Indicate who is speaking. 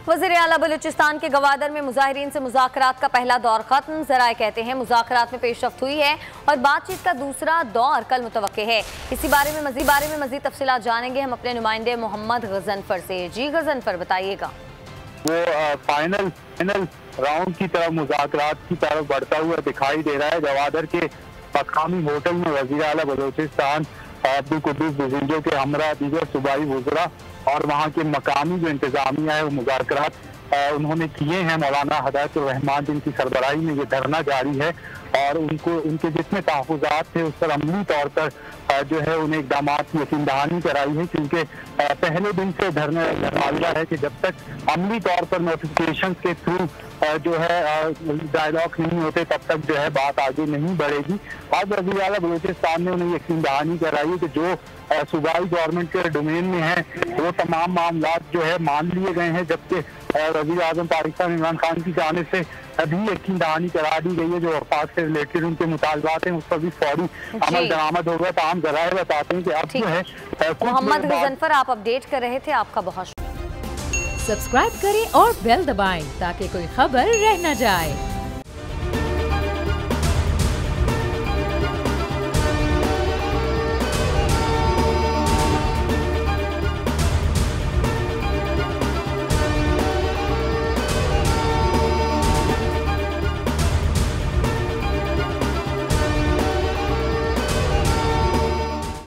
Speaker 1: वज़ीर आला बलूचिस्तान के गवादर में मुजाहिरीन से मुज़ाकरात का पहला दौर खत्म। ज़राए कहते हैं मुज़ाकरात में पेशरफ्त हुई है और बातचीत का दूसरा दौर कल मुतवक्के है। इसी बारे में मज़ीद तफसीलात जानेंगे हम अपने नुमाइंदे मोहम्मद गजनफर से। जी गजनफर, बताइएगा।
Speaker 2: वो फाइनल राउंड की तरफ मुज़ाकरात की तरफ बढ़ता हुआ दिखाई दे रहा है। गवादर के मकामी होटल में वज़ीर आला बलूचिस्तान अब्दुल कुद्दूस बुज़िंजो के हमरा दीगर सूबाई वज़रा और वहाँ के मकामी जो इंतजामिया है वो मुज़ाकरात उन्होंने किए हैं। मौलाना हिदायतुर रहमान जिनकी सरबराही में ये धरना जारी है और उनके जितने तहफ़्फ़ुज़ात थे उस पर अमली तौर पर जो है उन्हें इक़दाम की यकीन दहानी कराई है, क्योंकि पहले दिन से धरना है कि जब तक अमली तौर पर नोटिफिकेशन के थ्रू जो है डायलॉग नहीं होते तब तक जो है बात आगे नहीं बढ़ेगी। आज वज़ीर आला बलूचिस्तान ने उन्हें यकीन दहानी कराई है कि जो सूबाई गवर्नमेंट के डोमेन में है वो तमाम मामला जो है मान लिए गए हैं, जबकि वज़ीर आज़म पाकिस्तान इमरान खान की जानिब से अभी यकीन दहानी करा दी गई है। जो वफाक से रिलेटेड उनके मुतालबात हैं उस पर भी फौरी अमल दरामद होगा। तमाम ज़राए बताते हैं कि अब जो है
Speaker 1: मोहम्मद गजनफर आप अपडेट कर रहे थे, आपका बहुत
Speaker 3: सब्सक्राइब करें और बेल दबाएं ताकि कोई खबर रह न जाए।